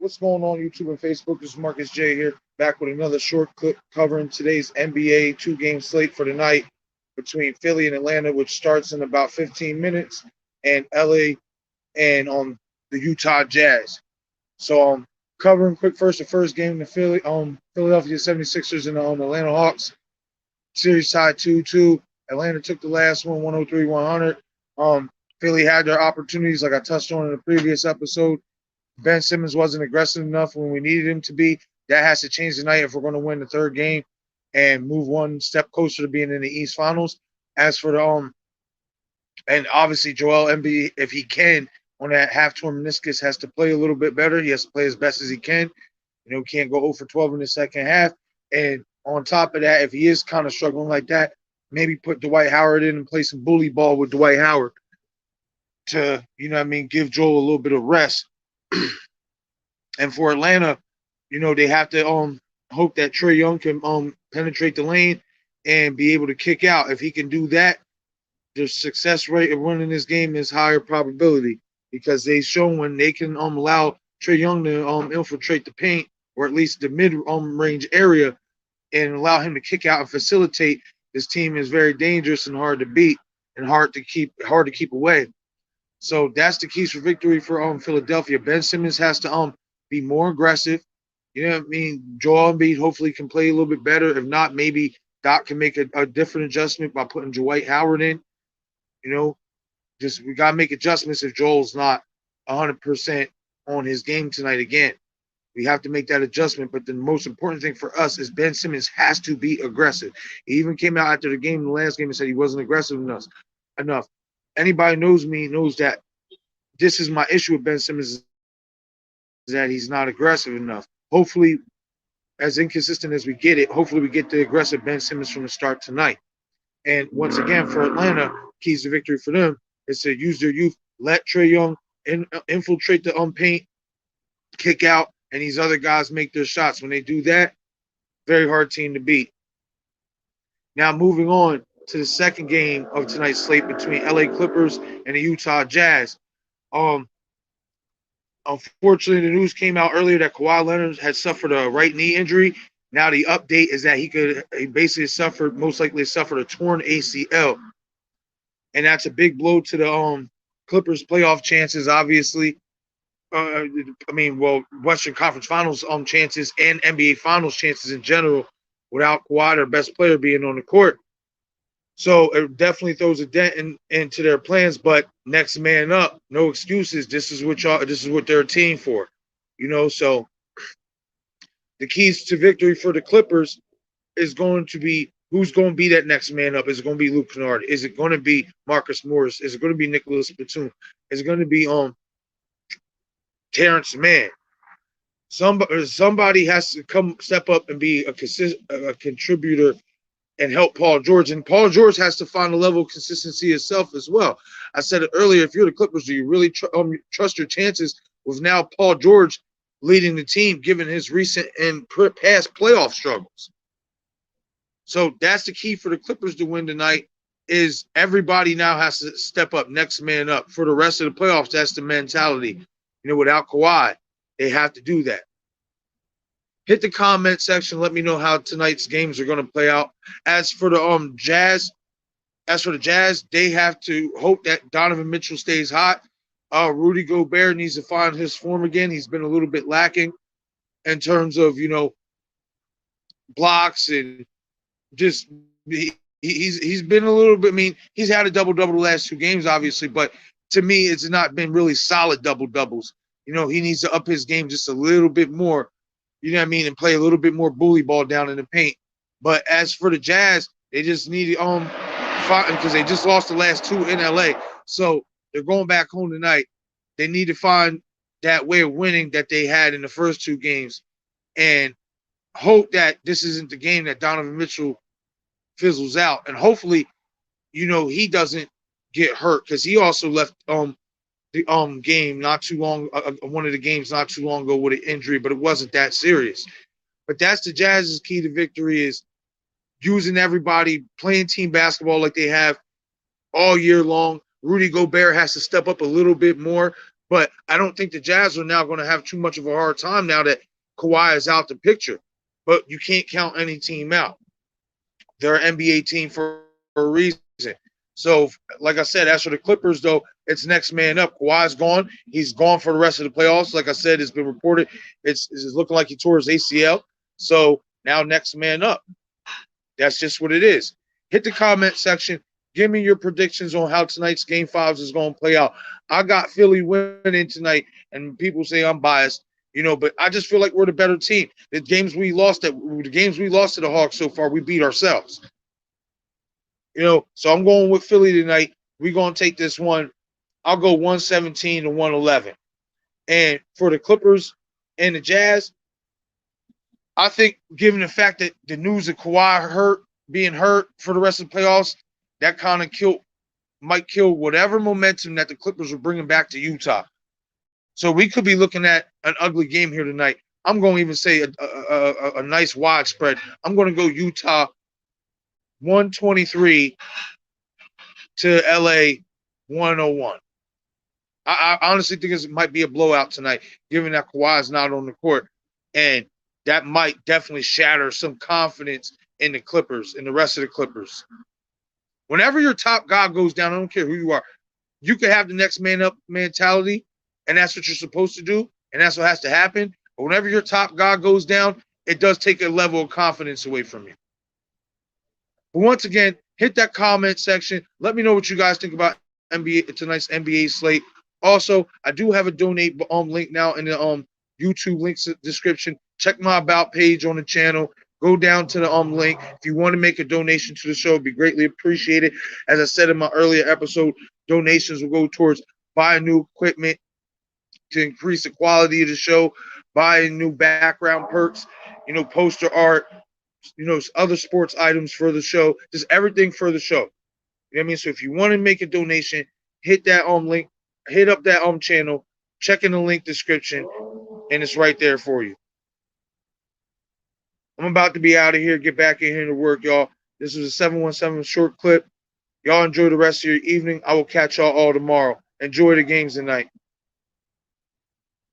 What's going on, YouTube and Facebook? This is Marcus J here, back with another short clip covering today's NBA two-game slate for tonight between Philly and Atlanta, which starts in about 15 minutes, and LA and the Utah Jazz. So covering quick first the first game, the Philadelphia 76ers and the Atlanta Hawks. Series tied 2-2. Atlanta took the last one, 103-100. Philly had their opportunities, like I touched on in the previous episode. Ben Simmons wasn't aggressive enough when we needed him to be. That has to change tonight if we're going to win the third game and move one step closer to being in the East Finals. As for the and obviously Joel Embiid, if he can, on that half-torn meniscus, has to play a little bit better. He has to play as best as he can. Can't go 0 for 12 in the second half. And on top of that, if he is kind of struggling like that, maybe put Dwight Howard in and play some bully ball with Dwight Howard to, give Joel a little bit of rest. And for Atlanta, they have to hope that Trae Young can penetrate the lane and be able to kick out. If he can do that, the success rate of winning this game is higher probability because they've shown when they can allow Trae Young to infiltrate the paint or at least the mid-range area and allow him to kick out and facilitate, this team is very dangerous and hard to beat and hard to keep away. So that's the keys for victory for Philadelphia. Ben Simmons has to be more aggressive. Joel Embiid hopefully can play a little bit better. If not, maybe Doc can make a different adjustment by putting Dwight Howard in. We got to make adjustments if Joel's not 100% on his game tonight again. We have to make that adjustment. But the most important thing for us is Ben Simmons has to be aggressive. He even came out after the game, the last game, and said he wasn't aggressive enough. Anybody knows me knows that this is my issue with Ben Simmons, is that he's not aggressive enough. Hopefully, as inconsistent as we get it, hopefully we get the aggressive Ben Simmons from the start tonight. And once again, for Atlanta, keys to victory for them is to use their youth, let Trae Young infiltrate the paint, kick out, and these other guys make their shots. When they do that, very hard team to beat. Now moving on to the second game of tonight's slate between LA Clippers and the Utah Jazz. Unfortunately, the news came out earlier that Kawhi Leonard had suffered a right knee injury. Now the update is that he basically most likely suffered a torn ACL. And that's a big blow to the Clippers playoff chances, obviously. Western Conference Finals chances and NBA Finals chances in general without Kawhi, their best player, being on the court. So it definitely throws a dent into their plans. But next man up, no excuses. This is what they're a team for, So the keys to victory for the Clippers is going to be who's going to be that next man up. Is it going to be Luke Kennard? Is it going to be Marcus Morris? Is it going to be Nicholas Batum? Is it going to be Terrence Mann? Somebody has to step up and be a contributor and help Paul George. And Paul George has to find a level of consistency himself as well. I said it earlier, if you're the Clippers, do you really trust your chances with now Paul George leading the team, given his recent and past playoff struggles? So that's the key for the Clippers to win tonight, is everybody now has to step up, next man up. For the rest of the playoffs, that's the mentality. Without Kawhi, they have to do that. Hit the comment section. Let me know how tonight's games are going to play out. As for the Jazz, they have to hope that Donovan Mitchell stays hot. Rudy Gobert needs to find his form again. He's been a little bit lacking in terms of blocks and just he's been a little bit. He's had a double-double the last two games, obviously, but to me, it's not been really solid double-doubles. He needs to up his game just a little bit more. And play a little bit more bully ball down in the paint. But as for the Jazz, they just need fight, because they just lost the last two in LA. So they're going back home tonight. They need to find that way of winning that they had in the first two games and hope that this isn't the game that Donovan Mitchell fizzles out. And hopefully, he doesn't get hurt, because he also left the game not too long, one of the games not too long ago with an injury, but it wasn't that serious. But that's the Jazz's key to victory, is using everybody, playing team basketball like they have all year long. Rudy Gobert has to step up a little bit more But I don't think the Jazz are now going to have too much of a hard time now that Kawhi is out the picture. But you can't count any team out. They're an NBA team for a reason. So, like I said, as for the Clippers, though, it's next man up. Kawhi's gone. He's gone for the rest of the playoffs. Like I said, it's been reported. It's looking like he tore his ACL. So now next man up. That's just what it is. Hit the comment section. Give me your predictions on how tonight's game fives is going to play out. I got Philly winning tonight, and people say I'm biased, but I just feel like we're the better team. The games we lost to the Hawks so far, we beat ourselves. So I'm going with Philly tonight. We're going to take this one. I'll go 117 to 111. And for the Clippers and the Jazz, I think given the fact that the news of Kawhi being hurt for the rest of the playoffs, that kind of might kill whatever momentum that the Clippers are bringing back to Utah. So we could be looking at an ugly game here tonight. I'm going to even say a nice widespread. I'm going to go Utah 123 to LA 101. I honestly think it might be a blowout tonight, given that Kawhi is not on the court. And that might definitely shatter some confidence in the Clippers and the rest of the Clippers. Whenever your top guy goes down, I don't care who you are, you can have the next man up mentality, and that's what you're supposed to do, and that's what has to happen. But whenever your top guy goes down, it does take a level of confidence away from you. But once again, hit that comment section. Let me know what you guys think about tonight's NBA slate. Also, I do have a donate link now in the YouTube links description. Check my about page on the channel. Go down to the link. If you want to make a donation to the show, it'd be greatly appreciated. As I said in my earlier episode, donations will go towards buying new equipment to increase the quality of the show, buying new background perks, poster art, other sports items for the show, just everything for the show. You know what I mean? So if you want to make a donation, hit that link, hit up that channel, check in the link description, and it's right there for you. I'm about to be out of here, get back in here to work, y'all. This was a 717 short clip. Y'all enjoy the rest of your evening. I will catch y'all all tomorrow. Enjoy the games tonight.